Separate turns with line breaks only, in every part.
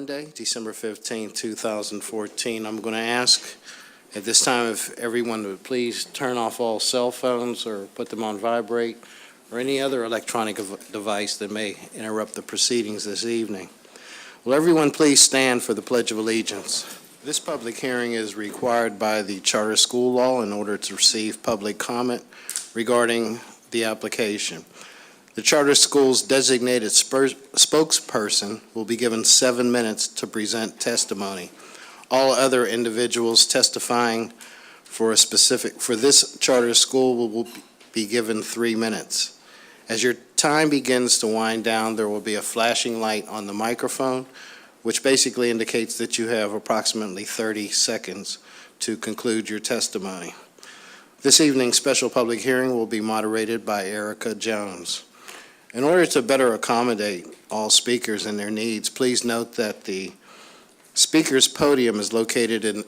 Monday, December 15, 2014. I'm going to ask at this time if everyone would please turn off all cell phones or put them on vibrate or any other electronic device that may interrupt the proceedings this evening. Will everyone please stand for the Pledge of Allegiance? This public hearing is required by the Charter School Law in order to receive public comment regarding the application. The charter school's designated spokesperson will be given 7 minutes to present testimony. All other individuals testifying for this charter school will be given 3 minutes. As your time begins to wind down, there will be a flashing light on the microphone, which basically indicates that you have approximately 30 seconds to conclude your testimony. This evening's special public hearing will be moderated by Erica Jones. In order to better accommodate all speakers and their needs, please note that the speaker's podium is located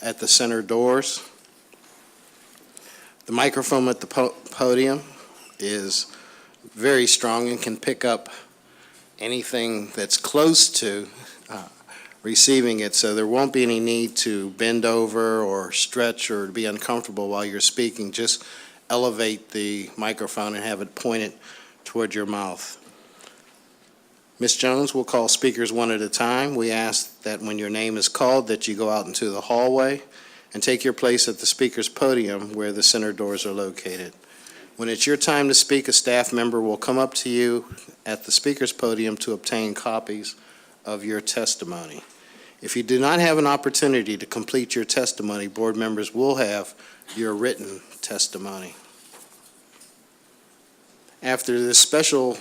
at the center doors. The microphone at the podium is very strong and can pick up anything that's close to receiving it, so there won't be any need to bend over or stretch or be uncomfortable while you're speaking. Just elevate the microphone and have it pointed toward your mouth. Ms. Jones will call speakers one at a time. We ask that when your name is called that you go out into the hallway and take your place at the speaker's podium where the center doors are located. When it's your time to speak, a staff member will come up to you at the speaker's podium to obtain copies of your testimony. If you do not have an opportunity to complete your testimony, board members will have your written testimony. After this special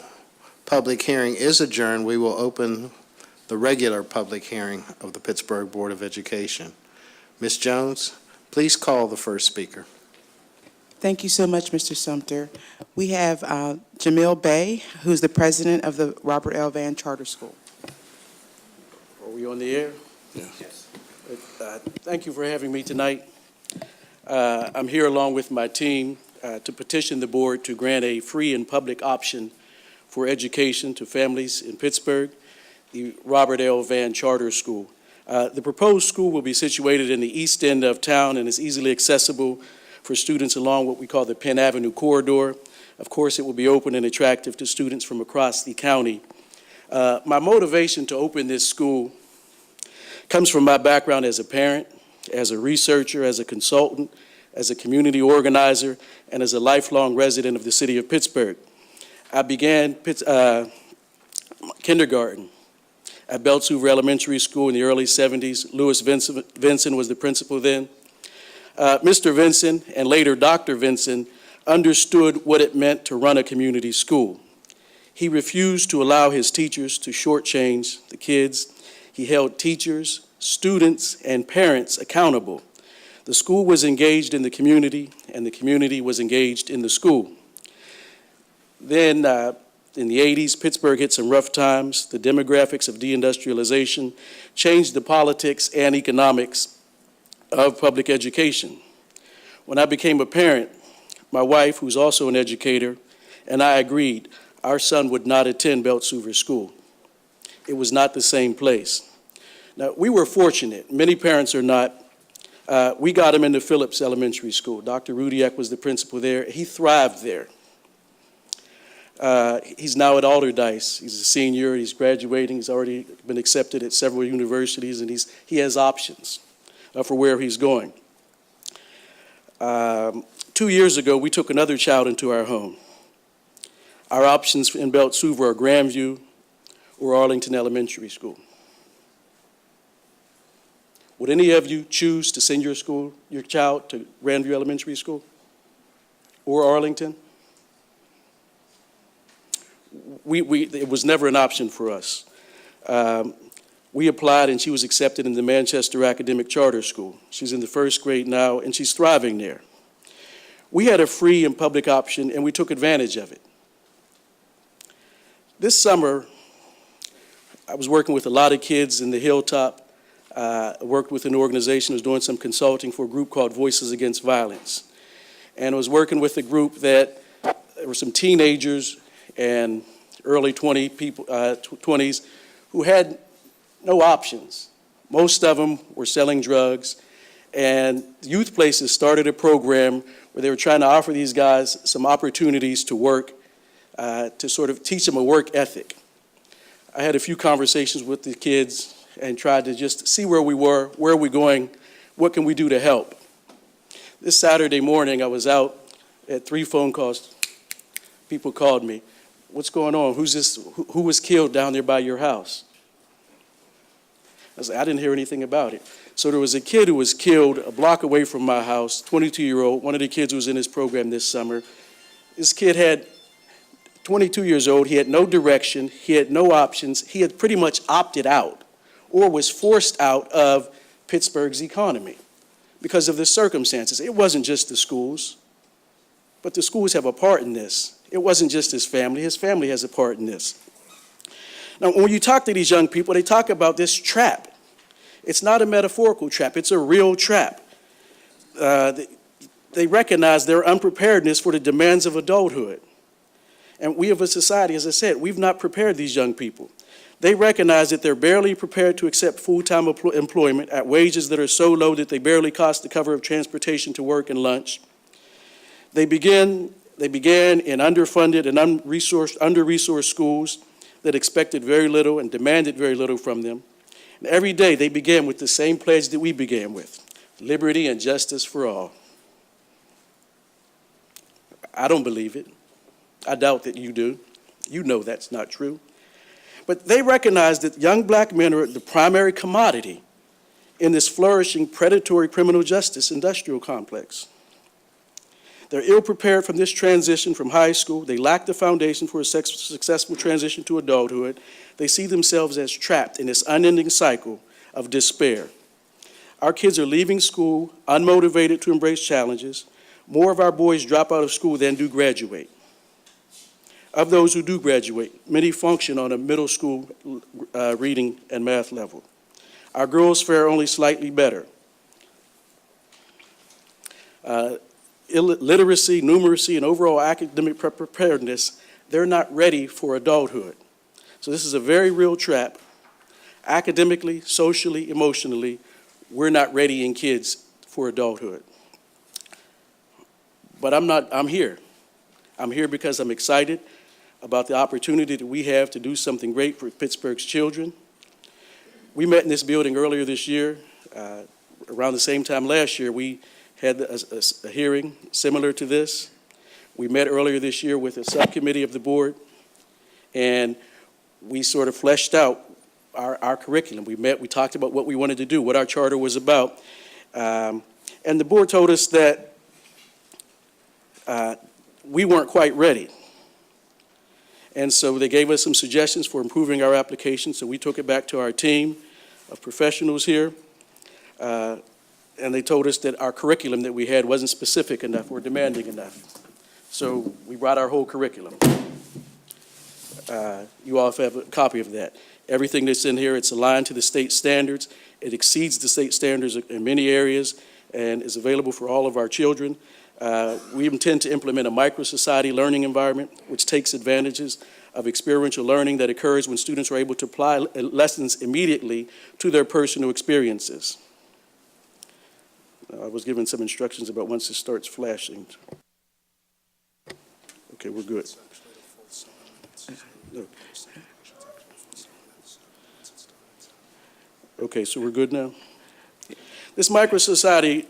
public hearing is adjourned, we will open the regular public hearing of the Pittsburgh Board of Education. Ms. Jones, please call the first speaker.
Thank you so much, Mr. Sumter. We have Jamil Bey, who's the president of the Robert L. Vann Charter School.
Are we on the air?
Yes.
Thank you for having me tonight. I'm here along with my team to petition the board to grant a free and public option for education to families in Pittsburgh, the Robert L. Vann Charter School. The proposed school will be situated in the east end of town and is easily accessible for students along what we call the Penn Avenue corridor. Of course, it will be open and attractive to students from across the county. My motivation to open this school comes from my background as a parent, as a researcher, as a consultant, as a community organizer, and as a lifelong resident of the city of Pittsburgh. I began kindergarten at Belts Hoover Elementary School in the early 70s. Louis Vinson was the principal then. Mr. Vinson and later Dr. Vinson understood what it meant to run a community school. He refused to allow his teachers to shortchange the kids. He held teachers, students, and parents accountable. The school was engaged in the community, and the community was engaged in the school. Then, in the 80s, Pittsburgh hit some rough times. The demographics of deindustrialization changed the politics and economics of public education. When I became a parent, my wife, who's also an educator, and I agreed our son would not attend Belts Hoover School. It was not the same place. Now, we were fortunate. Many parents are not. We got him into Phillips Elementary School. Dr. Rudiak was the principal there. He thrived there. He's now at Alderdice. He's a senior. He's graduating. He's already been accepted at several universities, and he has options for where he's going. 2 years ago, we took another child into our home. Our options in Belts Hoover are Grandview or Arlington Elementary School. Would any of you choose to send your child to Grandview Elementary School or Arlington? It was never an option for us. We applied and she was accepted in the Manchester Academic Charter School. She's in the first grade now and she's thriving there. We had a free and public option and we took advantage of it. This summer, I was working with a lot of kids in the Hilltop. I worked with an organization that was doing some consulting for a group called Voices Against Violence. And I was working with a group that there were some teenagers and early 20s who had no options. Most of them were selling drugs, and youth places started a program where they were trying to offer these guys some opportunities to work, to sort of teach them a work ethic. I had a few conversations with the kids and tried to just see where we were, where are we going, what can we do to help. This Saturday morning, I was out at 3 phone calls. People called me. What's going on? Who's this? Who was killed down there by your house? I was like, I didn't hear anything about it. So there was a kid who was killed a block away from my house, 22-year-old, one of the kids who was in this program this summer. This kid had 22 years old, he had no direction, he had no options, he had pretty much opted out or was forced out of Pittsburgh's economy because of the circumstances. It wasn't just the schools, but the schools have a part in this. It wasn't just his family has a part in this. Now, when you talk to these young people, they talk about this trap. It's not a metaphorical trap, it's a real trap. They recognize their unpreparedness for the demands of adulthood. And we as a society, as I said, we've not prepared these young people. They recognize that they're barely prepared to accept full-time employment at wages that are so low that they barely cost the cover of transportation to work and lunch. They began in underfunded and under-resourced schools that expected very little and demanded very little from them. And every day they began with the same pledge that we began with, liberty and justice for all. I don't believe it. I doubt that you do. You know that's not true. But they recognize that young black men are the primary commodity in this flourishing predatory criminal justice industrial complex. They're ill-prepared from this transition from high school. They lack the foundation for a successful transition to adulthood. They see themselves as trapped in this unending cycle of despair. Our kids are leaving school unmotivated to embrace challenges. More of our boys drop out of school than do graduate. Of those who do graduate, many function on a middle school reading and math level. Our girls fare only slightly better. Literacy, numeracy, and overall academic preparedness, they're not ready for adulthood. So this is a very real trap. Academically, socially, emotionally, we're not ready in kids for adulthood. But I'm here. I'm here because I'm excited about the opportunity that we have to do something great for Pittsburgh's children. We met in this building earlier this year. Around the same time last year, we had a hearing similar to this. We met earlier this year with a subcommittee of the board, and we sort of fleshed out our curriculum. We met, we talked about what we wanted to do, what our charter was about. And the board told us that we weren't quite ready. And so they gave us some suggestions for improving our application, so we took it back to our team of professionals here. And they told us that our curriculum that we had wasn't specific enough or demanding enough. So we brought our whole curriculum. You all have a copy of that. Everything that's in here, it's aligned to the state standards. It exceeds the state standards in many areas and is available for all of our children. We intend to implement a micro-society learning environment which takes advantages of experiential learning that occurs when students are able to apply lessons immediately to their personal experiences. I was given some instructions about once it starts flashing. Okay, we're good. Okay, so we're good now? This micro-society,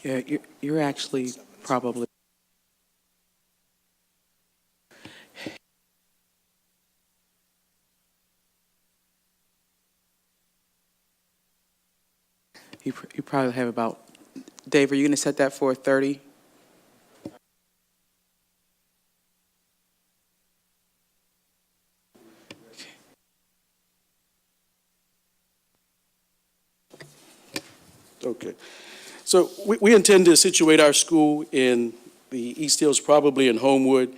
Yeah, you're actually probably. You probably have about, Dave, are you going to set that for 30?
okay. So we intend to situate our school in the East Hills, probably in Homewood.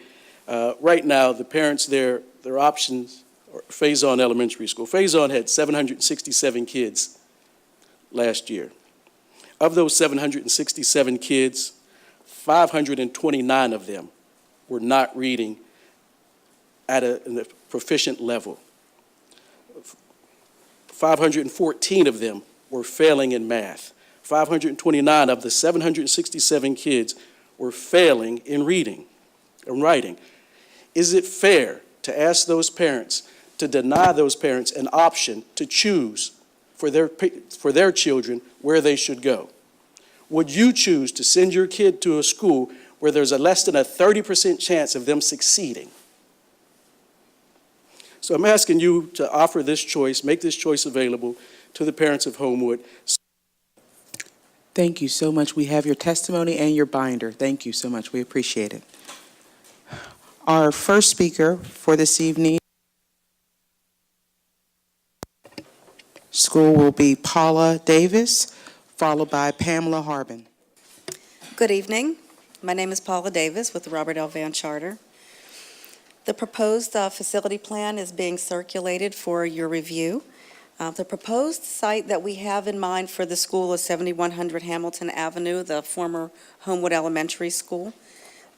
Right now, the parents there, their options are Faison Elementary School. Faison had 767 kids last year. Of those 767 kids, 529 of them were not reading at a proficient level. 514 of them were failing in math. 529 of the 767 kids were failing in reading and writing. Is it fair to ask those parents, to deny those parents an option to choose for their children where they should go? Would you choose to send your kid to a school where there's a less than a 30% chance of them succeeding? So I'm asking you to offer this choice, make this choice available to the parents of Homewood.
Thank you so much. We have your testimony and your binder. Thank you so much. We appreciate it. Our first speaker for this evening school will be Paula Davis, followed by Pamela Harbin.
Good evening. My name is Paula Davis with the Robert L. Vann Charter. The proposed facility plan is being circulated for your review. The proposed site that we have in mind for the school is 7100 Hamilton Avenue, the former Homewood Elementary School.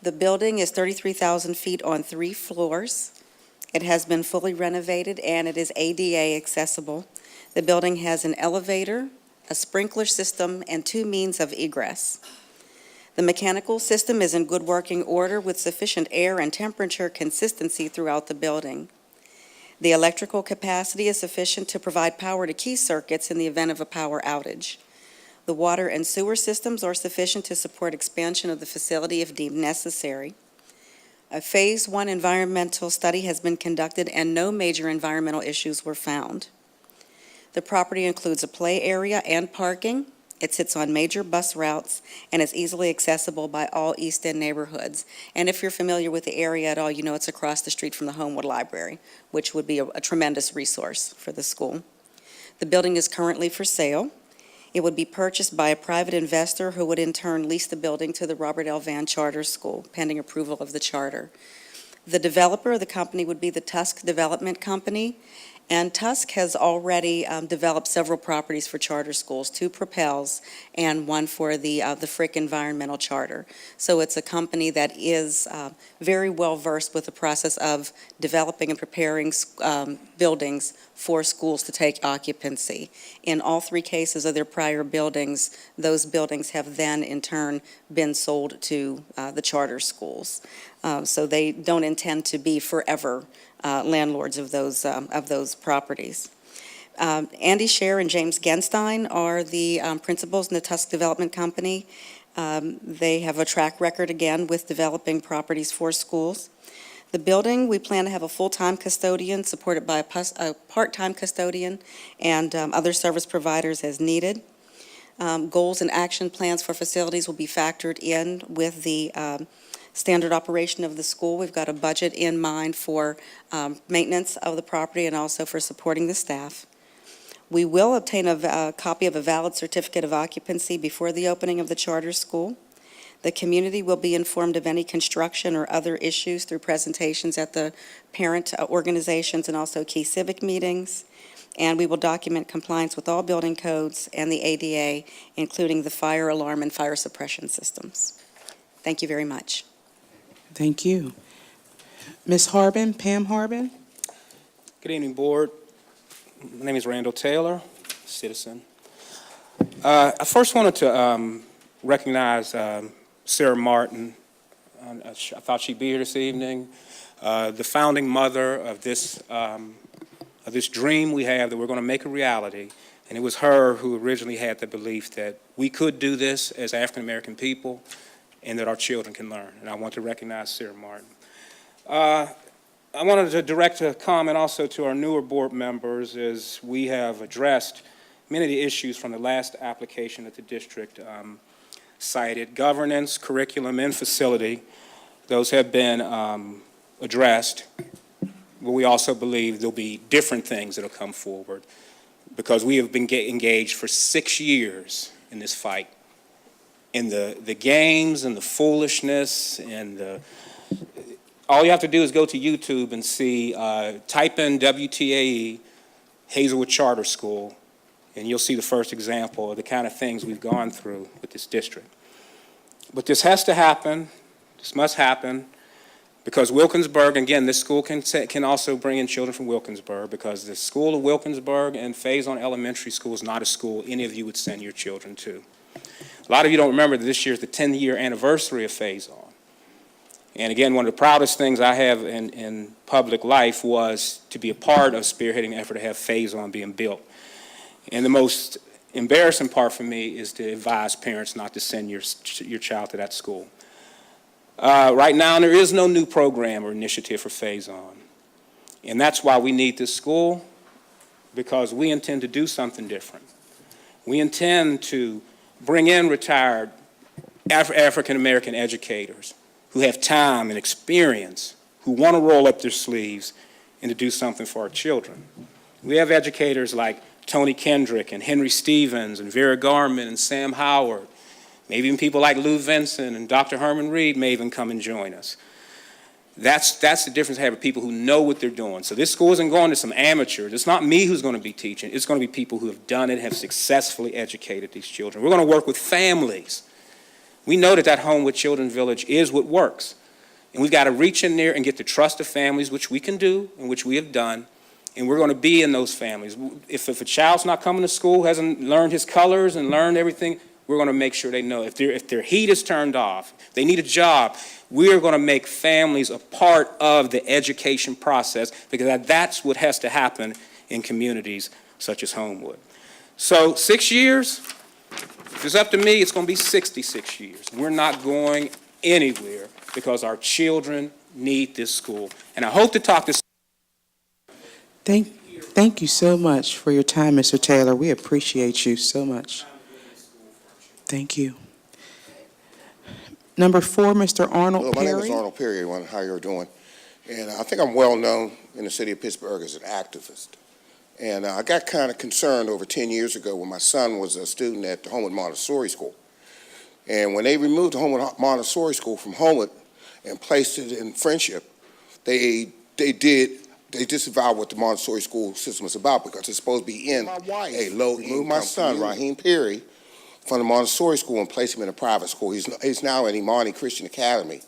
The building is 33,000 feet on 3 floors. It has been fully renovated and it is ADA accessible. The building has an elevator, a sprinkler system, and 2 means of egress. The mechanical system is in good working order with sufficient air and temperature consistency throughout the building. The electrical capacity is sufficient to provide power to key circuits in the event of a power outage. The water and sewer systems are sufficient to support expansion of the facility if deemed necessary. A Phase 1 environmental study has been conducted and no major environmental issues were found. The property includes a play area and parking. It sits on major bus routes and is easily accessible by all East End neighborhoods. And if you're familiar with the area at all, you know it's across the street from the Homewood Library, which would be a tremendous resource for the school. The building is currently for sale. It would be purchased by a private investor who would in turn lease the building to the Robert L. Vann Charter School, pending approval of the charter. The developer of the company would be the Tusk Development Company, and Tusk has already developed several properties for charter schools, 2 Propels and 1 for the Frick Environmental Charter. So it's a company that is very well versed with the process of developing and preparing buildings for schools to take occupancy. In all 3 cases of their prior buildings, those buildings have then in turn been sold to the charter schools. So they don't intend to be forever landlords of those properties. Andy Scher and James Genstein are the principals in the Tusk Development Company. They have a track record, again, with developing properties for schools. The building, we plan to have a full-time custodian supported by a part-time custodian and other service providers as needed. Goals and action plans for facilities will be factored in with the standard operation of the school. We've got a budget in mind for maintenance of the property and also for supporting the staff. We will obtain a copy of a valid certificate of occupancy before the opening of the charter school. The community will be informed of any construction or other issues through presentations at the parent organizations and also key civic meetings. And we will document compliance with all building codes and the ADA, including the fire alarm and fire suppression systems. Thank you very much.
Thank you. Ms. Harbin, Pam Harbin.
Good evening, Board. My name is Randall Taylor, citizen. I first wanted to recognize Sarah Martin. I thought she'd be here this evening. The founding mother of this dream we have that we're going to make a reality. And it was her who originally had the belief that we could do this as African American people and that our children can learn. And I want to recognize Sarah Martin. I wanted to direct a comment also to our newer board members as we have addressed many of the issues from the last application that the district cited. Governance, curriculum, and facility, those have been addressed. But we also believe there'll be different things that'll come forward because we have been engaged for 6 years in this fight. In the games and the foolishness and all you have to do is go to YouTube and see, type in WTAE, Hazelwood Charter School, and you'll see the first example of the kind of things we've gone through with this district. But this has to happen, this must happen, Because Wilkinsburg, again, this school can also bring in children from Wilkinsburg, because the school of Wilkinsburg and Faison Elementary School is not a school any of you would send your children to. A lot of you don't remember that this year is the 10-year anniversary of Faison. And again, one of the proudest things I have in public life was to be a part of spearheading the effort to have Faison being built. And the most embarrassing part for me is to advise parents not to send your child to that school. Right now, there is no new program or initiative for Faison. And that's why we need this school, because we intend to do something different. We intend to bring in retired African-American educators who have time and experience, who want to roll up their sleeves and to do something for our children. We have educators like Tony Kendrick and Henry Stevens and Vera Garman and Sam Howard. Maybe even people like Lou Vincent and Dr. Herman Reed may even come and join us. That's the difference, having people who know what they're doing. So this school isn't going to some amateurs. It's not me who's going to be teaching. It's going to be people who have done it, have successfully educated these children. We're going to work with families. We know that Home with Children Village is what works. And we've got to reach in there and get the trust of families, which we can do and which we have done. And we're going to be in those families. If a child's not coming to school, hasn't learned his colors and learned everything, we're going to make sure they know. If their heat is turned off, they need a job, we're going to make families a part of the education process, because that's what has to happen in communities such as Homewood. So 6 years, if it's up to me, it's going to be 66 years. We're not going anywhere, because our children need this school. And I hope to talk to...
Thank you so much for your time, Mr. Taylor. We appreciate you so much. Thank you. Number 4, Mr. Arnold
Hello, my name is
Perry.
Arnold Perry. Everyone, how you're doing? And I think I'm well known in the city of Pittsburgh as an activist. And I got kind of concerned over 10 years ago when my son was a student at the Homewood Montessori School. And when they removed the Homewood Montessori School from Homewood and placed it in Friendship, they disavowed what the Montessori school system is about, because it's supposed to be in a low-income. My son, Raheem Perry, from the Montessori school and placed him in a private school. He's now at Imani Christian Academy.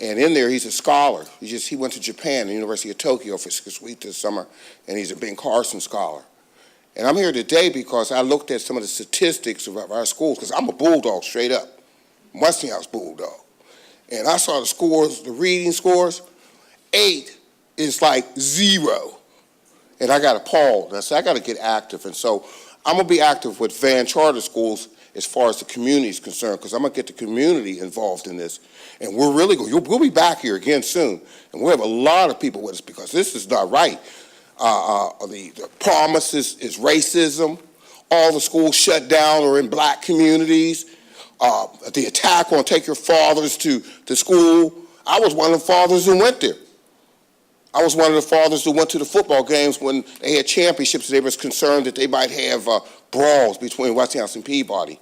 And in there, he's a scholar. He went to Japan, the University of Tokyo, for 6 weeks this summer, and he's a Ben Carson scholar. And I'm here today because I looked at some of the statistics of our schools, because I'm a Bulldog straight up, Westinghouse Bulldog. And I saw the scores, the reading scores. 8 is like 0. And I got appalled. I said, I got to get active. And so I'm going to be active with Van Charter Schools as far as the community is concerned, because I'm going to get the community involved in this. And we're really going, we'll be back here again soon. And we'll have a lot of people with us, because this is not right. The promise is racism. All the schools shut down or in black communities. The attack on take your fathers to school. I was one of the fathers who went there. I was one of the fathers who went to the football games when they had championships. They was concerned that they might have brawls between Westinghouse and Peabody.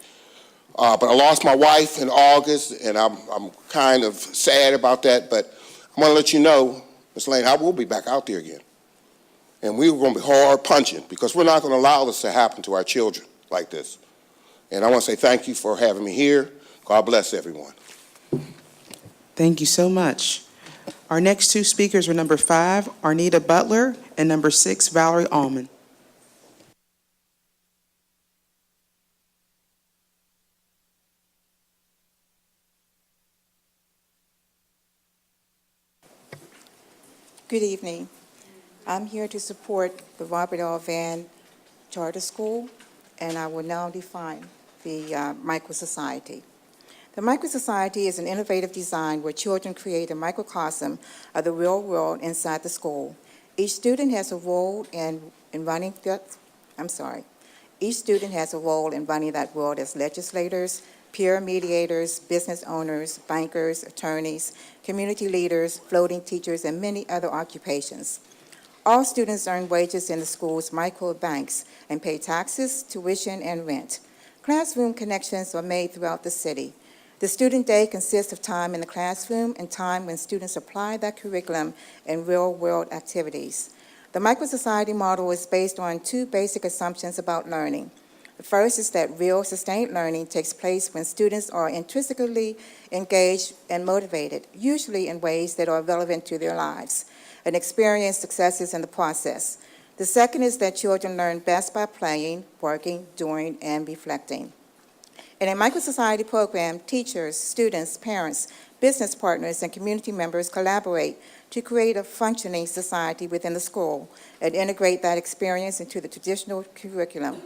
But I lost my wife in August, and I'm kind of sad about that. But I want to let you know, Ms. Lane, I will be back out there again. And we're going to be hard punching, because we're not going to allow this to happen to our children like this. And I want to say thank you for having me here. God bless everyone.
Thank you so much. Our next 2 speakers are number 5, Arnita Butler, and number 6, Valerie Allman.
Good evening. I'm here to support the Robert L. Van Charter School, and I will now define the micro-society. The micro-society is an innovative design where children create a microcosm of the real world inside the school. Each student has a role in running that world as legislators, peer mediators, business owners, bankers, attorneys, community leaders, floating teachers, and many other occupations. All students earn wages in the school's microbanks and pay taxes, tuition, and rent. Classroom connections are made throughout the city. The student day consists of time in the classroom and time when students apply that curriculum in real-world activities. The micro-society model is based on 2 basic assumptions about learning. The first is that real sustained learning takes place when students are intrinsically engaged and motivated, usually in ways that are relevant to their lives, and experience successes in the process. The second is that children learn best by playing, working, doing, and reflecting. In a microsociety program, teachers, students, parents, business partners, and community members collaborate to create a functioning society within the school and integrate that experience into the traditional curriculum.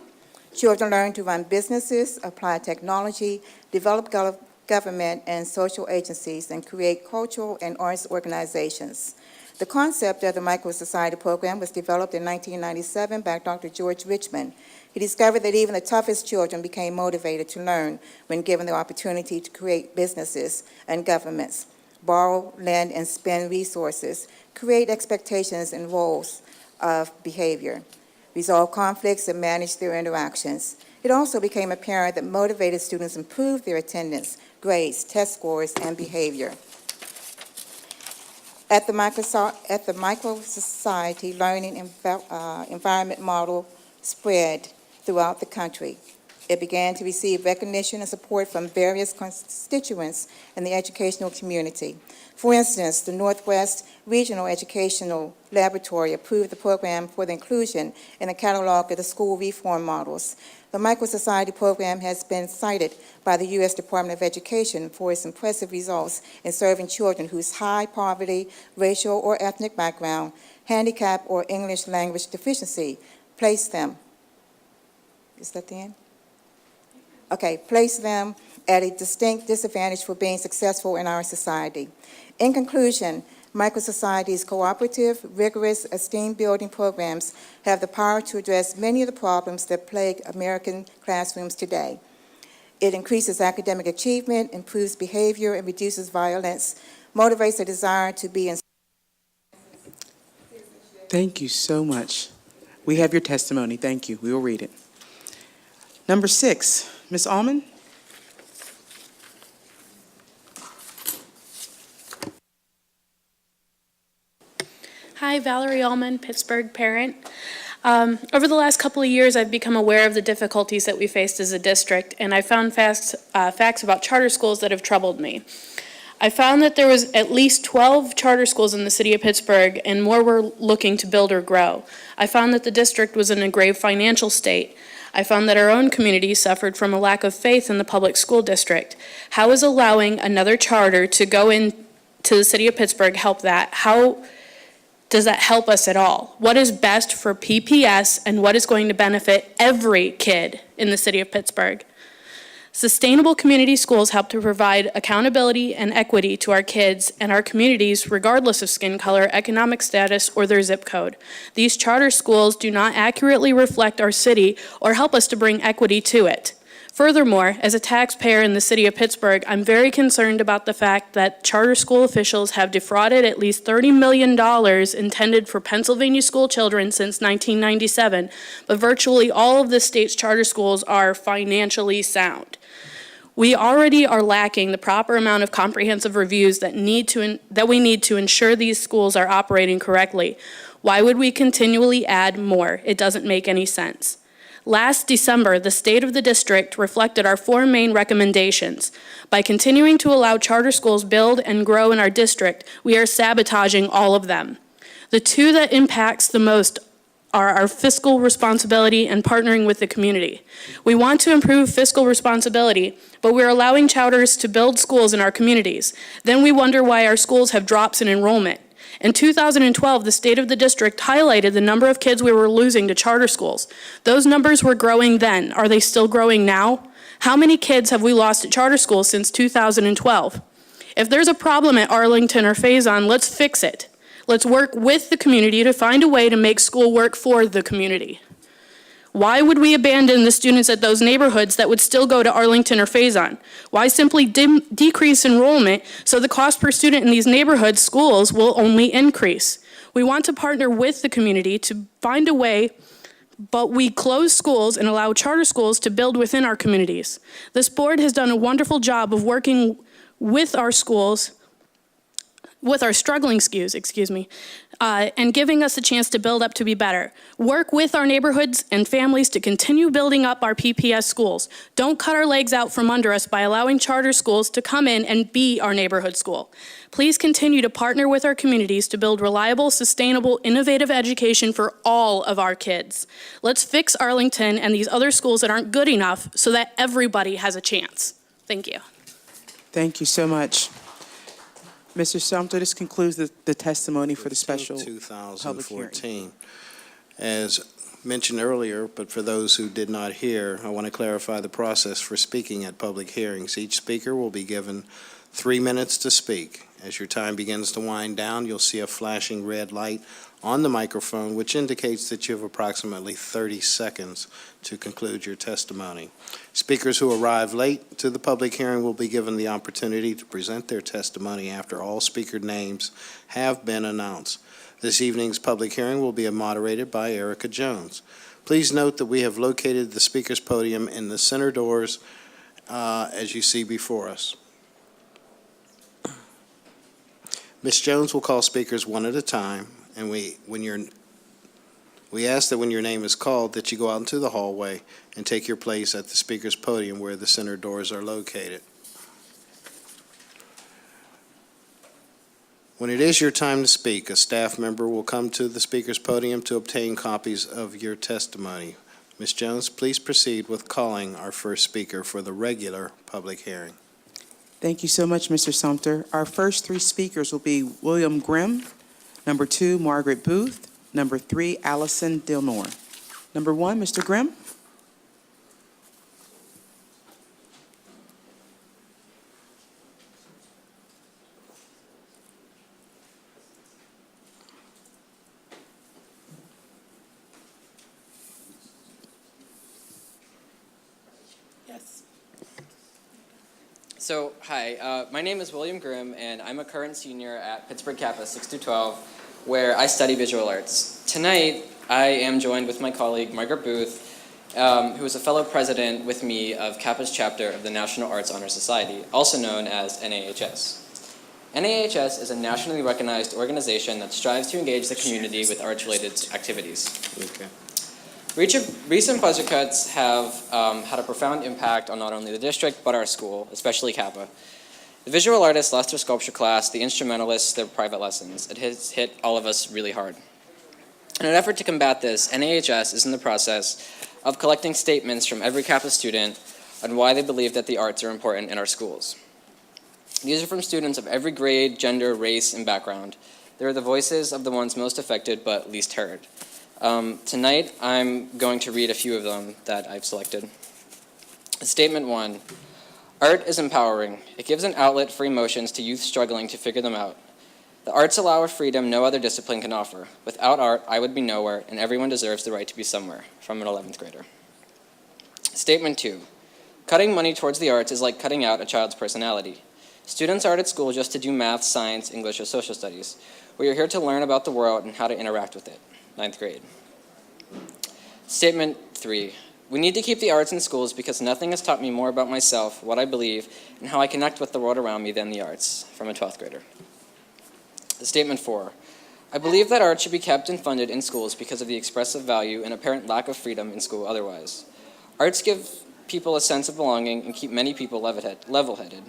Children learn to run businesses, apply technology, develop government and social agencies, and create cultural and arts organizations. The concept of the micro-society program was developed in 1997 by Dr. George Richmond. He discovered that even the toughest children became motivated to learn when given the opportunity to create businesses and governments, borrow, lend, and spend resources, create expectations and roles of behavior, resolve conflicts, and manage their interactions. It also became apparent that motivated students improved their attendance, grades, test scores, and behavior. At the micro-society learning environment model spread throughout the country. It began to receive recognition and support from various constituents in the educational community. For instance, the Northwest Regional Educational Laboratory approved the program for the inclusion in the catalog of the school reform models. The micro-society program has been cited by the U.S. Department of Education for its impressive results in serving children whose high poverty, racial or ethnic background, handicap, or English language deficiency place them. Is that the end? Okay, place them at a distinct disadvantage for being successful in our society. In conclusion, micro-societies' cooperative, rigorous, esteem-building programs have the power to address many of the problems that plague American classrooms today. It increases academic achievement, improves behavior, and reduces violence, motivates a desire to be in.
Thank you so much. We have your testimony. Thank you. We will read it. Number 6, Ms. Allman.
Hi, Valerie Allman, Pittsburgh parent. Over the last couple of years, I've become aware of the difficulties that we faced as a district, and I found facts about charter schools that have troubled me. I found that there was at least 12 charter schools in the city of Pittsburgh, and more were looking to build or grow. I found that the district was in a grave financial state. I found that our own community suffered from a lack of faith in the public school district. How is allowing another charter to go into the city of Pittsburgh help that? How does that help us at all? What is best for PPS and what is going to benefit every kid in the city of Pittsburgh? Sustainable community schools help to provide accountability and equity to our kids and our communities regardless of skin color, economic status, or their zip code. These charter schools do not accurately reflect our city or help us to bring equity to it. Furthermore, as a taxpayer in the city of Pittsburgh, I'm very concerned about the fact that charter school officials have defrauded at least $30 million intended for Pennsylvania school children since 1997, but virtually all of the state's charter schools are financially sound. We already are lacking the proper amount of comprehensive reviews that we need to ensure these schools are operating correctly. Why would we continually add more? It doesn't make any sense. Last December, the state of the district reflected our 4 main recommendations. By continuing to allow charter schools build and grow in our district, we are sabotaging all of them. The 2 that impacts the most are our fiscal responsibility and partnering with the community. We want to improve fiscal responsibility, but we're allowing charters to build schools in our communities. Then we wonder why our schools have drops in enrollment. In 2012, the state of the district highlighted the number of kids we were losing to charter schools. Those numbers were growing then. Are they still growing now? How many kids have we lost at charter schools since 2012? If there's a problem at Arlington or Faison, let's fix it. Let's work with the community to find a way to make school work for the community. Why would we abandon the students at those neighborhoods that would still go to Arlington or Faison? Why simply decrease enrollment so the cost per student in these neighborhood schools will only increase? We want to partner with the community to find a way, but we close schools and allow charter schools to build within our communities. This board has done a wonderful job of working with our schools struggling schools, and giving us a chance to build up to be better. Work with our neighborhoods and families to continue building up our PPS schools. Don't cut our legs out from under us by allowing charter schools to come in and be our neighborhood school. Please continue to partner with our communities to build reliable, sustainable, innovative education for all of our kids. Let's fix Arlington and these other schools that aren't good enough so that everybody has a chance. Thank you.
Thank you so much. Mr. Sumter, this concludes the testimony for the special public hearing.
2014. As mentioned earlier, but for those who did not hear, I want to clarify the process for speaking at public hearings. Each speaker will be given 3 minutes to speak. As your time begins to wind down, you'll see a flashing red light on the microphone, which indicates that you have approximately 30 seconds to conclude your testimony. Speakers who arrive late to the public hearing will be given the opportunity to present their testimony after all speaker names have been announced. This evening's public hearing will be moderated by Erica Jones. Please note that we have located the speaker's podium in the center doors as you see before us. Ms. Jones will call speakers one at a time, and we ask that when your name is called that you go out into the hallway and take your place at the speaker's podium where the center doors are located. When it is your time to speak, a staff member will come to the speaker's podium to obtain copies of your testimony. Ms. Jones, please proceed with calling our first speaker for the regular public hearing.
Thank you so much, Mr. Sumter. Our first 3 speakers will be William Grimm, number 2, Margaret Booth, number 3, Allison Dilnor. Number 1, Mr. Grimm.
Yes. So, hi, my name is William Grimm, and I'm a current senior at Pittsburgh Kappa 6-12, where I study visual arts. Tonight, I am joined with my colleague, Margaret Booth, who is a fellow president with me of Kappa's chapter of the National Arts Honor Society, also known as NAHS. NAHS is a nationally recognized organization that strives to engage the community with arts-related activities.
Okay.
Recent budget cuts have had a profound impact on not only the district, but our school, especially Kappa. The visual artists lost their sculpture class, the instrumentalists their private lessons. It has hit all of us really hard. In an effort to combat this, NAHS is in the process of collecting statements from every Kappa student on why they believe that the arts are important in our schools. These are from students of every grade, gender, race, and background. They are the voices of the ones most affected but least heard. Tonight, I'm going to read a few of them that I've selected. Statement 1. Art is empowering. It gives an outlet for emotions to youth struggling to figure them out. The arts allow a freedom no other discipline can offer. Without art, I would be nowhere, and everyone deserves the right to be somewhere. From an 11th grader. Statement 2. Cutting money towards the arts is like cutting out a child's personality. Students aren't at school just to do math, science, English, or social studies. We are here to learn about the world and how to interact with it. 9th grade. Statement 3. We need to keep the arts in schools because nothing has taught me more about myself, what I believe, and how I connect with the world around me than the arts. From a 12th grader. Statement 4. I believe that art should be kept and funded in schools because of the expressive value and apparent lack of freedom in school otherwise. Arts give people a sense of belonging and keep many people level-headed.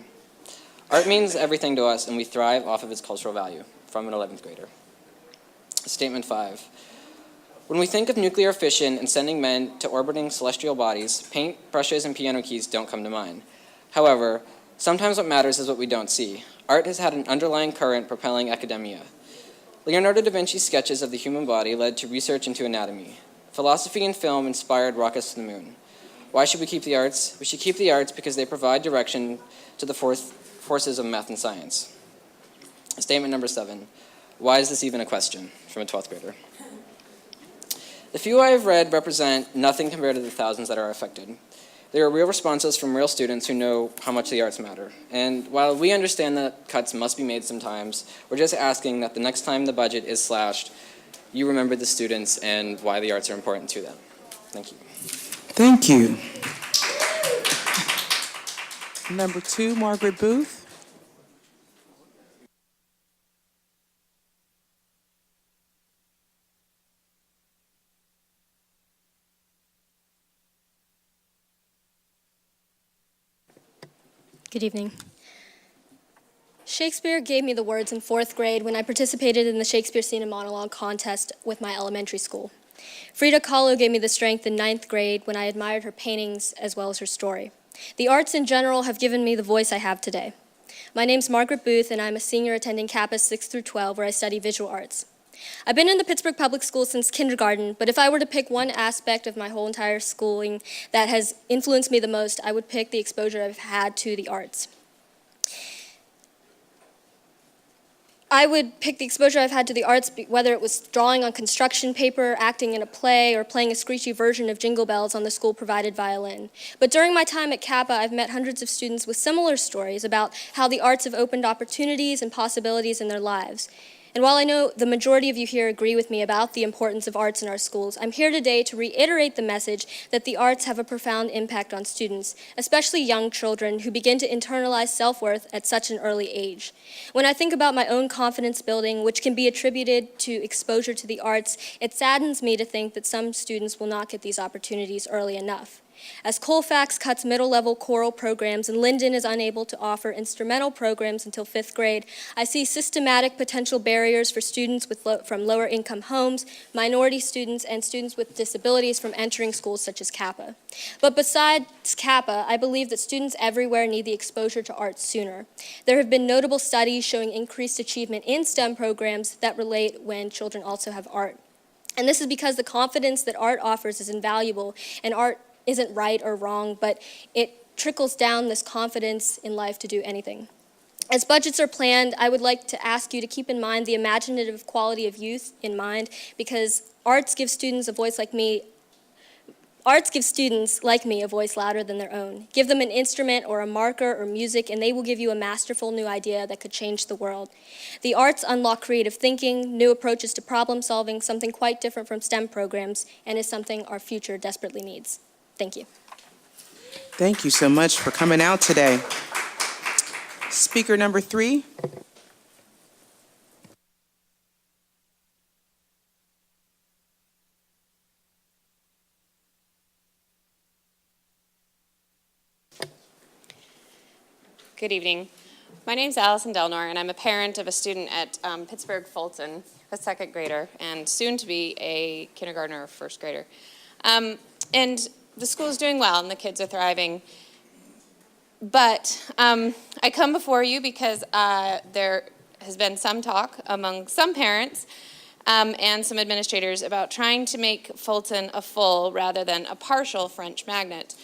Art means everything to us, and we thrive off of its cultural value. From an 11th grader. Statement 5. When we think of nuclear fission and sending men to orbiting celestial bodies, paint, brushes, and piano keys don't come to mind. However, sometimes what matters is what we don't see. Art has had an underlying current propelling academia. Leonardo da Vinci's sketches of the human body led to research into anatomy. Philosophy and film inspired rockets to the moon. Why should we keep the arts? We should keep the arts because they provide direction to the forces of math and science. Statement number 7. Why is this even a question? From a 12th grader. The few I have read represent nothing compared to the thousands that are affected. They are real responses from real students who know how much the arts matter. And while we understand that cuts must be made sometimes, we're just asking that the next time the budget is slashed, you remember the students and why the arts are important to them. Thank you.
Thank you. Number 2, Margaret Booth.
Good evening. Shakespeare gave me the words in 4th grade when I participated in the Shakespeare Scene and Monologue contest with my elementary school. Frida Kahlo gave me the strength in 9th grade when I admired her paintings as well as her story. The arts in general have given me the voice I have today. My name's Margaret Booth, and I'm a senior attending Kappa 6 through 12, where I study visual arts. I've been in the Pittsburgh Public Schools since kindergarten, but if I were to pick one aspect of my whole entire schooling that has influenced me the most, I would pick the exposure I've had to the arts. I would pick the exposure I've had to the arts, whether it was drawing on construction paper, acting in a play, or playing a screechy version of Jingle Bells on the school-provided violin. But during my time at Kappa, I've met hundreds of students with similar stories about how the arts have opened opportunities and possibilities in their lives. And while I know the majority of you here agree with me about the importance of arts in our schools, I'm here today to reiterate the message that the arts have a profound impact on students, especially young children who begin to internalize self-worth at such an early age. When I think about my own confidence building, which can be attributed to exposure to the arts, it saddens me to think that some students will not get these opportunities early enough. As Colfax cuts middle-level choral programs and Linden is unable to offer instrumental programs until 5th grade, I see systematic potential barriers for students from lower-income homes, minority students, and students with disabilities from entering schools such as Kappa. But besides Kappa, I believe that students everywhere need the exposure to arts sooner. There have been notable studies showing increased achievement in STEM programs that relate when children also have art. And this is because the confidence that art offers is invaluable, and art isn't right or wrong, but it trickles down this confidence in life to do anything. As budgets are planned, I would like to ask you to keep in mind the imaginative quality of youth in mind, because arts give students like me a voice louder than their own. Give them an instrument or a marker or music, and they will give you a masterful new idea that could change the world. The arts unlock creative thinking, new approaches to problem solving, something quite different from STEM programs, and is something our future desperately needs. Thank you.
Thank you so much for coming out today. Speaker number 3.
Good evening. My name is Allison Delnor, and I'm a parent of a student at Pittsburgh Fulton, a 2nd grader, and soon to be a kindergartner or 1st grader. And the school is doing well, and the kids are thriving. But I come before you because there has been some talk among some parents and some administrators about trying to make Fulton a full rather than a partial French magnet.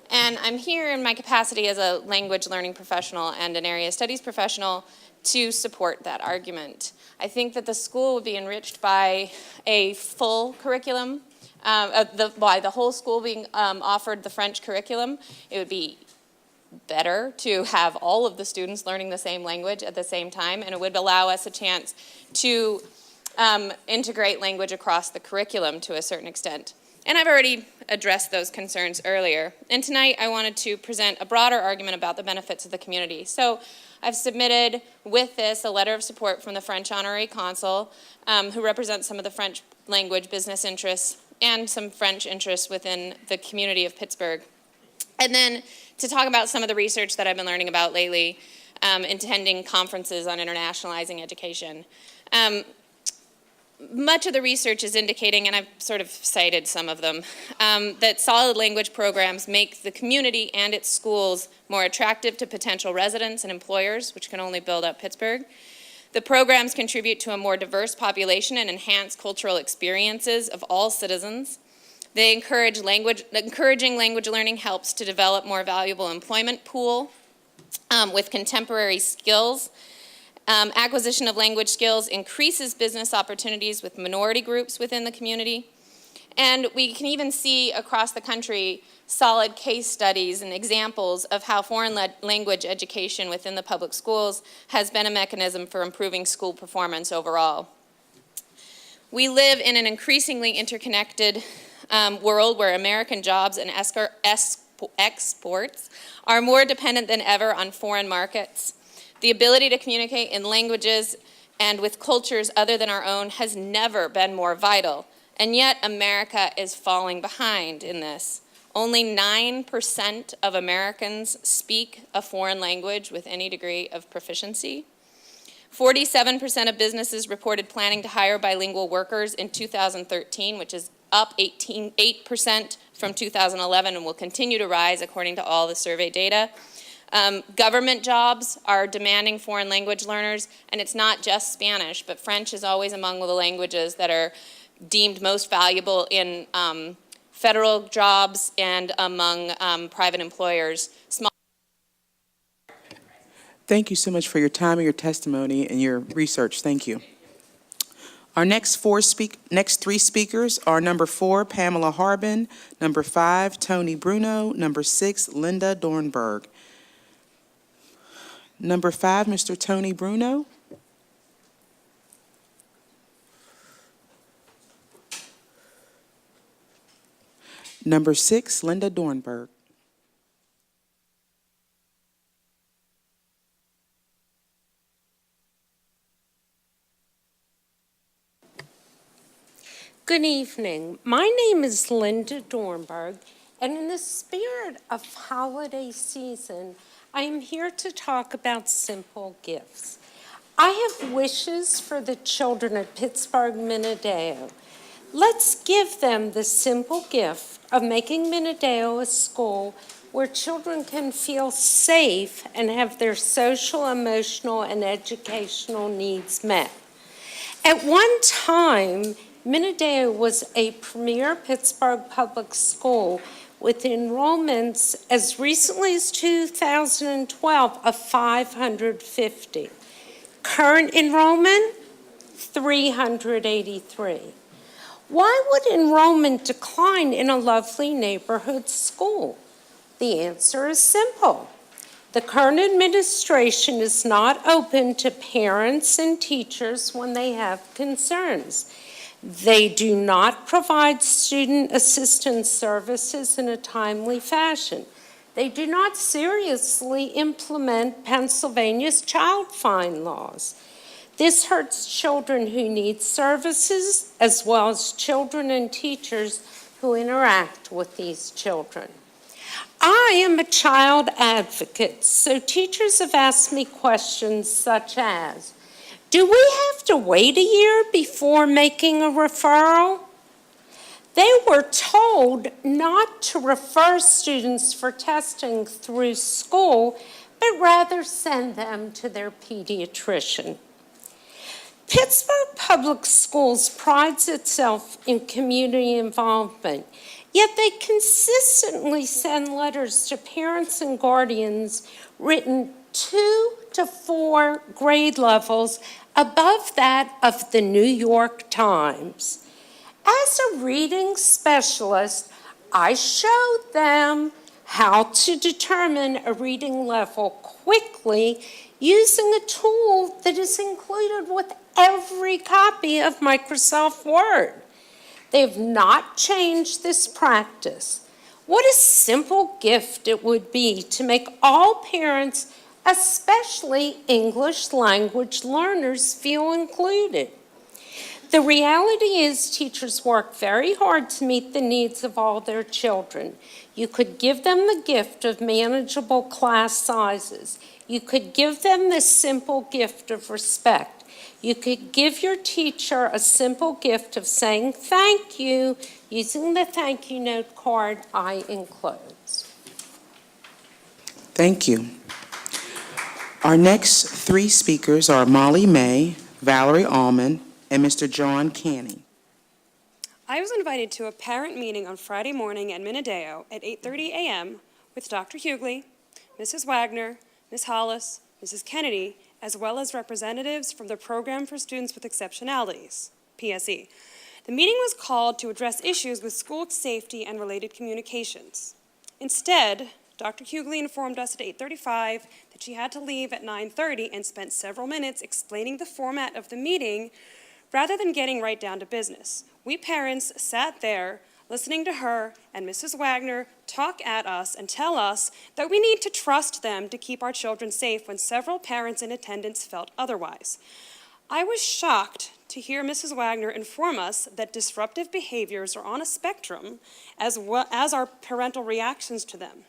And I'm here in my capacity as a language learning professional and an area studies professional to support that argument. I think that the school would be enriched by a full curriculum, by the whole school being offered the French curriculum. It would be better to have all of the students learning the same language at the same time, and it would allow us a chance to integrate language across the curriculum to a certain extent. And I've already addressed those concerns earlier. And tonight I wanted to present a broader argument about the benefits of the community. So I've submitted with this a letter of support from the French Honorary Consul, who represents some of the French language business interests and some French interests within the community of Pittsburgh. And then to talk about some of the research that I've been learning about lately, attending conferences on internationalizing education. Much of the research is indicating, and I've sort of cited some of them, that solid language programs make the community and its schools more attractive to potential residents and employers, which can only build up Pittsburgh. The programs contribute to a more diverse population and enhance cultural experiences of all citizens. They encouraging language learning helps to develop more valuable employment pool with contemporary skills. Acquisition of language skills increases business opportunities with minority groups within the community. And we can even see across the country solid case studies and examples of how foreign language education within the public schools has been a mechanism for improving school performance overall. We live in an increasingly interconnected world where American jobs and exports are more dependent than ever on foreign markets. The ability to communicate in languages and with cultures other than our own has never been more vital, and yet America is falling behind in this. Only 9% of Americans speak a foreign language with any degree of proficiency. 47% of businesses reported planning to hire bilingual workers in 2013, which is up 8% from 2011 and will continue to rise according to all the survey data. Government jobs are demanding foreign language learners, and it's not just Spanish, but French is always among the languages that are deemed most valuable in federal jobs and among private employers.
Thank you so much for your time and your testimony and your research. Thank you. Our next three speakers are number 4, Pamela Harbin, number 5, Tony Bruno, number 6, Linda Dornberg. Number 5, Mr. Tony Bruno. Number 6, Linda Dornberg.
Good evening. My name is Linda Dornberg, and in the spirit of holiday season, I am here to talk about simple gifts. I have wishes for the children at Pittsburgh-Minadeo. Let's give them the simple gift of making Minadeo a school where children can feel safe and have their social, emotional, and educational needs met. At one time, Minadeo was a premier Pittsburgh public school with enrollments as recently as 2012 of 550. Current enrollment, 383. Why would enrollment decline in a lovely neighborhood school? The answer is simple. The current administration is not open to parents and teachers when they have concerns. They do not provide student assistance services in a timely fashion. They do not seriously implement Pennsylvania's child fine laws. This hurts children who need services as well as children and teachers who interact with these children. I am a child advocate, so teachers have asked me questions such as, do we have to wait a year before making a referral? They were told not to refer students for testing through school, but rather send them to their pediatrician. Pittsburgh Public Schools prides itself in community involvement, yet they consistently send letters to parents and guardians written 2 to 4 grade levels above that of the New York Times. As a reading specialist, I showed them how to determine a reading level quickly using a tool that is included with every copy of Microsoft Word. They have not changed this practice. What a simple gift it would be to make all parents, especially English language learners, feel included. The reality is teachers work very hard to meet the needs of all their children. You could give them the gift of manageable class sizes. You could give them the simple gift of respect. You could give your teacher a simple gift of saying thank you using the thank you note card I enclose.
Thank you. Our next 3 speakers are Molly May, Valerie Allman, and Mr. John Canning.
I was invited to a parent meeting on Friday morning at Minadeo at 8:30 a.m. with Dr. Hughley, Mrs. Wagner, Ms. Hollis, Mrs. Kennedy, as well as representatives from the Program for Students with Exceptionalities, PSE. The meeting was called to address issues with school safety and related communications. Instead, Dr. Hughley informed us at 8:35 that she had to leave at 9:30 and spent several minutes explaining the format of the meeting rather than getting right down to business. We parents sat there listening to her and Mrs. Wagner talk at us and tell us that we need to trust them to keep our children safe when several parents in attendance felt otherwise. I was shocked to hear Mrs. Wagner inform us that disruptive behaviors are on a spectrum, as well as our parental reactions to them.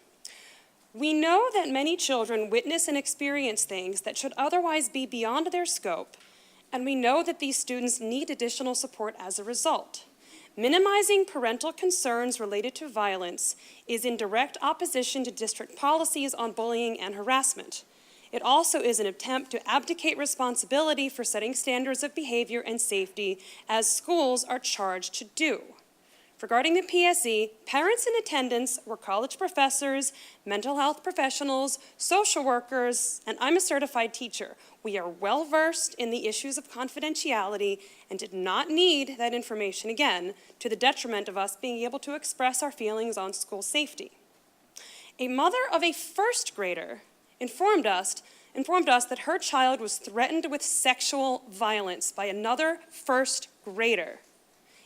We know that many children witness and experience things that should otherwise be beyond their scope, and we know that these students need additional support as a result. Minimizing parental concerns related to violence is in direct opposition to district policies on bullying and harassment. It also is an attempt to abdicate responsibility for setting standards of behavior and safety as schools are charged to do. Regarding the PSE, parents in attendance were college professors, mental health professionals, social workers, and I'm a certified teacher. We are well versed in the issues of confidentiality and did not need that information again, to the detriment of us being able to express our feelings on school safety. A mother of a first grader informed us that her child was threatened with sexual violence by another first grader.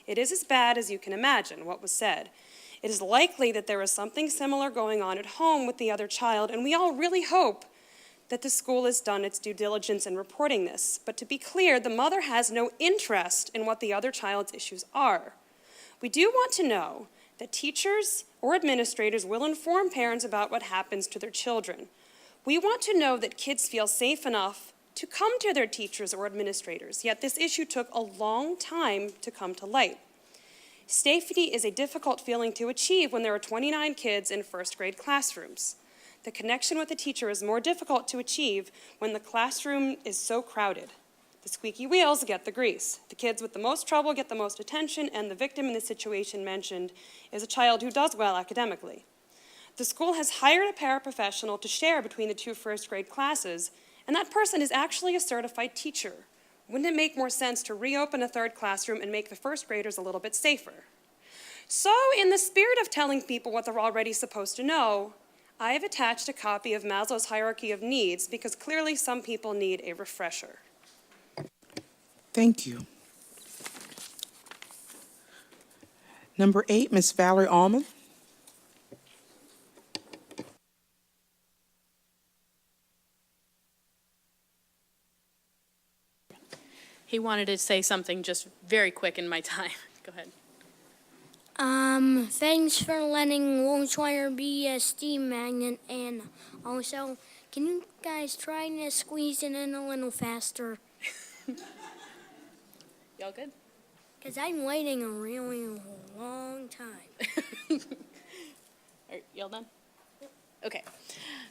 It is as bad as you can imagine what was said. It is likely that there is something similar going on at home with the other child, and we all really hope that the school has done its due diligence in reporting this. But to be clear, the mother has no interest in what the other child's issues are. We do want to know that teachers or administrators will inform parents about what happens to their children. We want to know that kids feel safe enough to come to their teachers or administrators, yet this issue took a long time to come to light. Safety is a difficult feeling to achieve when there are 29 kids in first grade classrooms. The connection with the teacher is more difficult to achieve when the classroom is so crowded. The squeaky wheels get the grease. The kids with the most trouble get the most attention, and the victim in the situation mentioned is a child who does well academically. The school has hired a paraprofessional to share between the two first grade classes, and that person is actually a certified teacher. Wouldn't it make more sense to reopen a third classroom and make the first graders a little bit safer? So, in the spirit of telling people what they're already supposed to know, I have attached a copy of Maslow's Hierarchy of Needs because clearly some people need a refresher.
Thank you. Number 8, Ms. Valerie Allman.
He wanted to say something just very quick in my time. Go ahead.
Thanks for letting Wolfswire be a steam magnet, and also, can you guys try to squeeze it in a little faster?
Y'all good?
Because I'm waiting a really long time.
Are y'all done? Okay.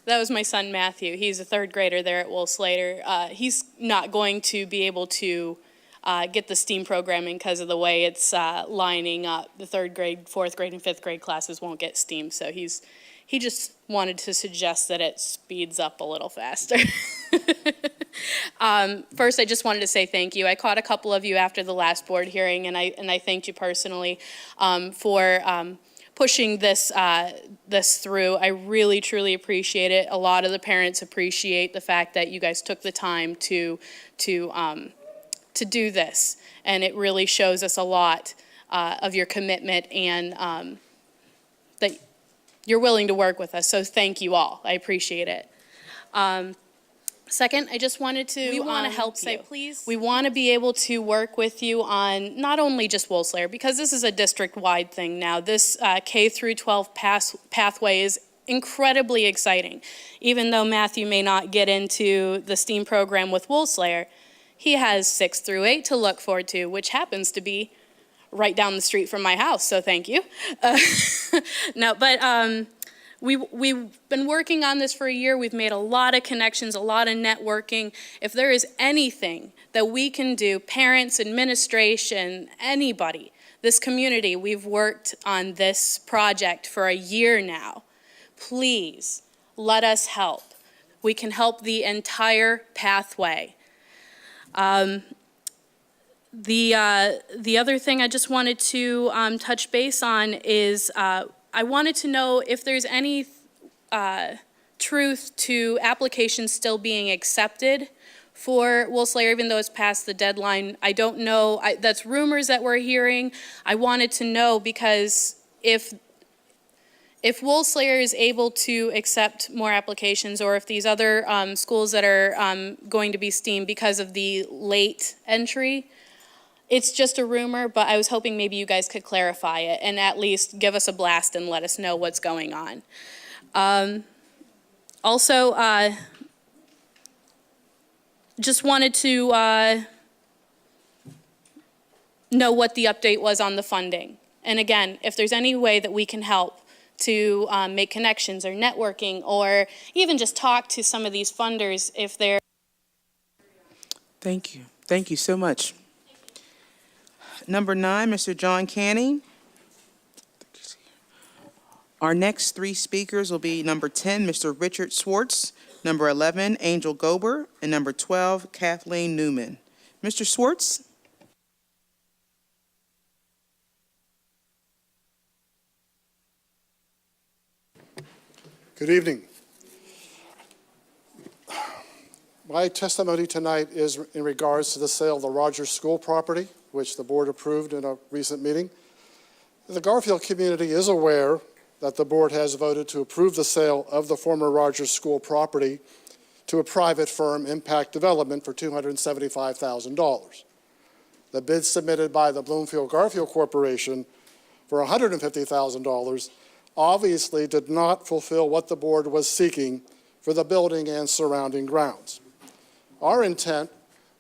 That was my son, Matthew. He's a third grader there at Wool Slater. He's not going to be able to get the STEAM programming because of the way it's lining up. The third grade, fourth grade, and fifth grade classes won't get STEAM, so he just wanted to suggest that it speeds up a little faster. First, I just wanted to say thank you. I caught a couple of you after the last board hearing, and I thanked you personally for pushing this through. I really, truly appreciate it. A lot of the parents appreciate the fact that you guys took the time to do this, and it really shows us a lot of your commitment and that you're willing to work with us. So thank you all. I appreciate it. Second, I just wanted to
We want to help
say,
you.
please. We want to be able to work with you on not only just Wool Slater, because this is a district-wide thing now. This K through 12 pathway is incredibly exciting. Even though Matthew may not get into the STEAM program with Wool Slater, he has 6 through 8 to look forward to, which happens to be right down the street from my house, so thank you. No, but we've been working on this for a year. We've made a lot of connections, a lot of networking. If there is anything that we can do, parents, administration, anybody, this community, we've worked on this project for a year now. Please let us help. We can help the entire pathway. The other thing I just wanted to touch base on is I wanted to know if there's any truth to applications still being accepted for Wool Slater, even though it's past the deadline. I don't know. That's rumors that we're hearing. I wanted to know because if Wool Slater is able to accept more applications, or if these other schools that are going to be STEAM because of the late entry, It's just a rumor, but I was hoping maybe you guys could clarify it and at least give us a blast and let us know what's going on. Also, just wanted to know what the update was on the funding. And again, if there's any way that we can help to make connections or networking or even just talk to some of these funders if they're...
Thank you. Thank you so much. Number 9, Mr. John Canning. Our next 3 speakers will be number 10, Mr. Richard Swartz, number 11, Angel Gober, and number 12, Kathleen Newman. Mr. Swartz?
Good evening. My testimony tonight is in regards to the sale of the Rogers School property, which the board approved in a recent meeting. The Garfield community is aware that the board has voted to approve the sale of the former Rogers School property to a private firm, Impact Development, for $275,000. The bid submitted by the Bloomfield Garfield Corporation for $150,000 obviously did not fulfill what the board was seeking for the building and surrounding grounds. Our intent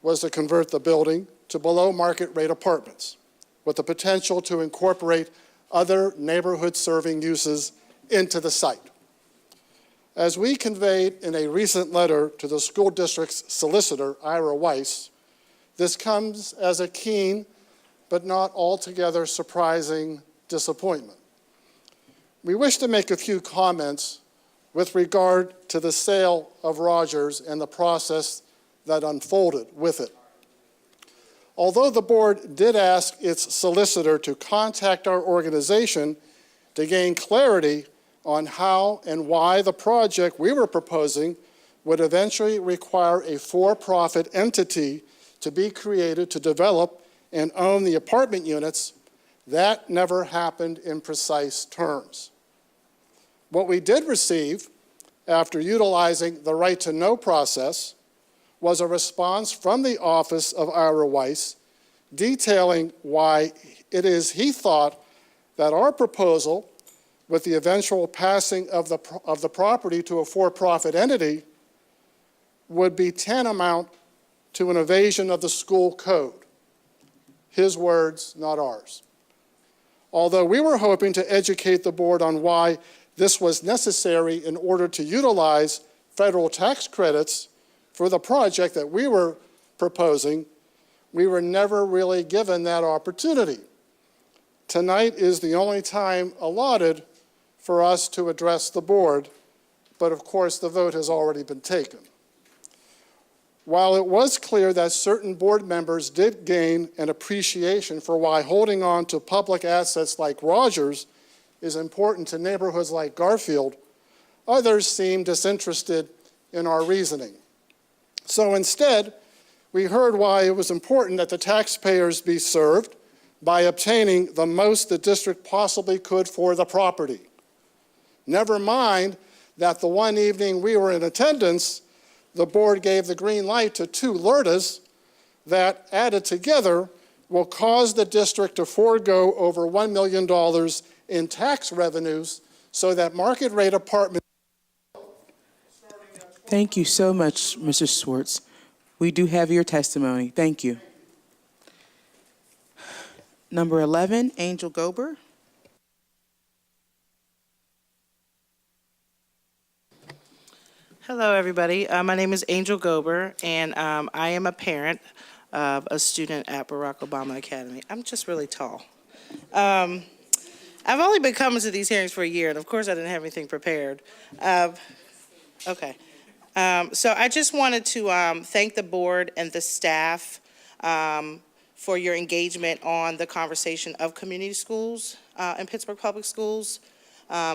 was to convert the building to below-market rate apartments with the potential to incorporate other neighborhood-serving uses into the site. As we conveyed in a recent letter to the school district's solicitor, Ira Weiss, this comes as a keen but not altogether surprising disappointment. We wish to make a few comments with regard to the sale of Rogers and the process that unfolded with it. Although the board did ask its solicitor to contact our organization to gain clarity on how and why the project we were proposing would eventually require a for-profit entity to be created to develop and own the apartment units, that never happened in precise terms. What we did receive, after utilizing the right-to-know process, was a response from the office of Ira Weiss detailing why it is he thought that our proposal, with the eventual passing of the property to a for-profit entity, would be tantamount to an evasion of the school code. His words, not ours. Although we were hoping to educate the board on why this was necessary in order to utilize federal tax credits for the project that we were proposing, we were never really given that opportunity. Tonight is the only time allotted for us to address the board, but of course the vote has already been taken. While it was clear that certain board members did gain an appreciation for why holding on to public assets like Rogers is important to neighborhoods like Garfield, others seemed disinterested in our reasoning. So instead, we heard why it was important that the taxpayers be served by obtaining the most the district possibly could for the property. Never mind that the one evening we were in attendance, the board gave the green light to 2 LRTAs that, added together, will cause the district to forego over $1 million in tax revenues so that market rate apartments...
Thank you so much, Mr. Swartz. We do have your testimony. Thank you. Number 11, Angel Gober.
Hello, everybody. My name is Angel Gober, and I am a parent of a student at Barack Obama Academy. I'm just really tall. I've only been coming to these hearings for a year, and of course I didn't have anything prepared. Okay. So I just wanted to thank the board and the staff for your engagement on the conversation of community schools in Pittsburgh Public Schools.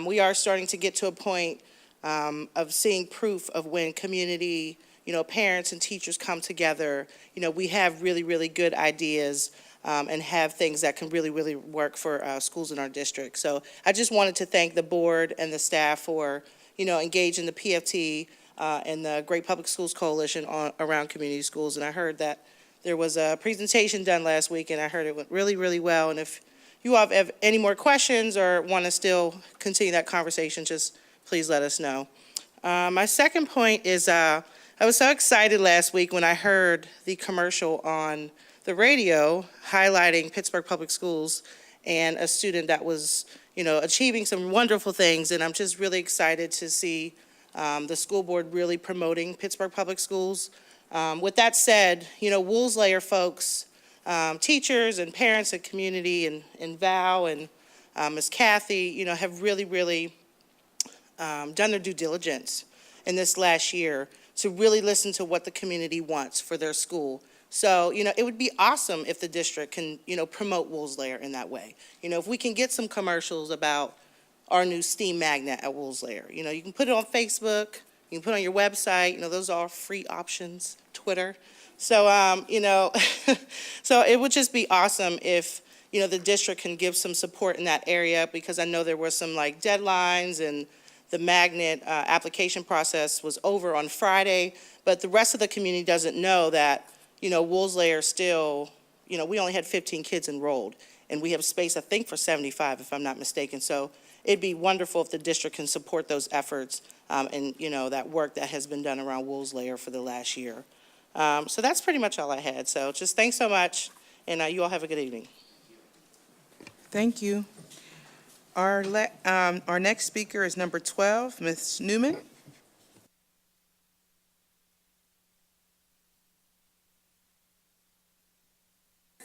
We are starting to get to a point of seeing proof of when community, parents and teachers come together. We have really, really good ideas and have things that can really, really work for schools in our district. So I just wanted to thank the board and the staff for, engaging the PFT and the Great Public Schools Coalition around community schools. And I heard that There was a presentation done last week, and I heard it went really, really well. And if you all have any more questions or want to still continue that conversation, just please let us know. My second point is I was so excited last week when I heard the commercial on the radio highlighting Pittsburgh Public Schools and a student that was, achieving some wonderful things. And I'm just really excited to see the school board really promoting Pittsburgh Public Schools. With that said, Woolslayer folks, teachers and parents and community and Val and Ms. Kathy, have really, really done their due diligence in this last year to really listen to what the community wants for their school. So, it would be awesome if the district can, promote Woolslayer in that way. If we can get some commercials about our new steam magnet at Woolslayer. You can put it on Facebook, you can put it on your website, those are all free options, Twitter. So, so it would just be awesome if, the district can give some support in that area, because I know there were some deadlines and the magnet application process was over on Friday, but the rest of the community doesn't know that, Woolslayer still, we only had 15 kids enrolled, and we have space, I think, for 75, if I'm not mistaken. So it'd be wonderful if the district can support those efforts and, that work that has been done around Woolslayer for the last year. So that's pretty much all I had. So just thanks so much, and you all have a good evening.
Thank you. Our next speaker is number 12, Ms. Newman.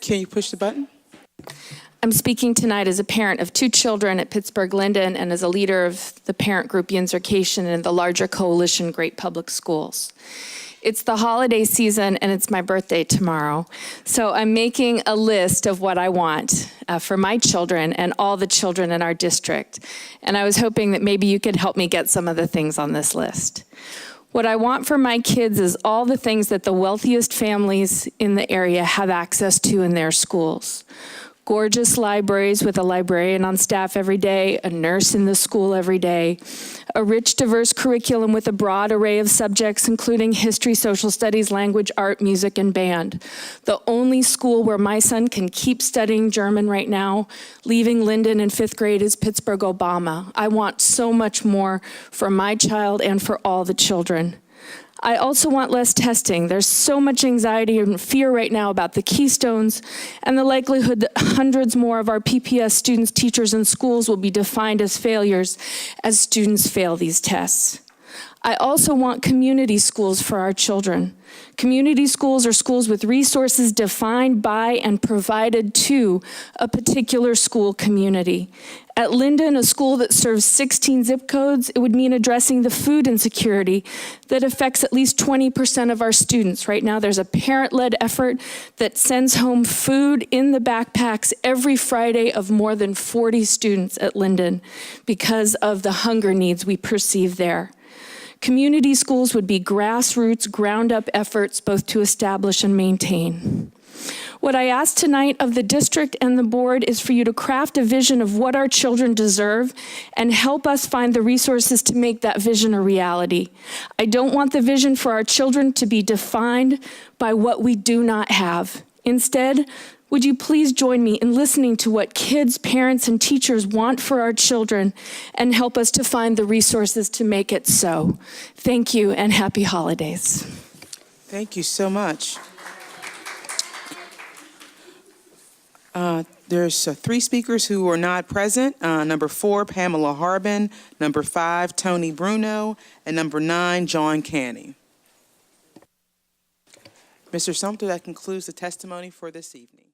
Can you push the button?
I'm speaking tonight as a parent of 2 children at Pittsburgh Linden and as a leader of the parent group Yinzercation and the larger coalition Great Public Schools. It's the holiday season and it's my birthday tomorrow. So I'm making a list of what I want for my children and all the children in our district. And I was hoping that maybe you could help me get some of the things on this list. What I want for my kids is all the things that the wealthiest families in the area have access to in their schools. Gorgeous libraries with a librarian on staff every day, a nurse in the school every day, a rich, diverse curriculum with a broad array of subjects, including history, social studies, language, art, music, and band. The only school where my son can keep studying German right now, leaving Linden in 5th grade, is Pittsburgh Obama. I want so much more for my child and for all the children. I also want less testing. There's so much anxiety and fear right now about the keystones and the likelihood that hundreds more of our PPS students, teachers, and schools will be defined as failures as students fail these tests. I also want community schools for our children. Community schools are schools with resources defined by and provided to a particular school community. At Linden, a school that serves 16 zip codes, it would mean addressing the food insecurity that affects at least 20% of our students. Right now, there's a parent-led effort that sends home food in the backpacks every Friday of more than 40 students at Linden because of the hunger needs we perceive there. Community schools would be grassroots, ground-up efforts both to establish and maintain. What I ask tonight of the district and the board is for you to craft a vision of what our children deserve and help us find the resources to make that vision a reality. I don't want the vision for our children to be defined by what we do not have. Instead, would you please join me in listening to what kids, parents, and teachers want for our children and help us to find the resources to make it so. Thank you and happy holidays.
Thank you so much. There's 3 speakers who are not present. Number 4, Pamela Harbin. Number 5, Tony Bruno. And number 9, John Canny. Mr. Sumter, that concludes the testimony for this evening.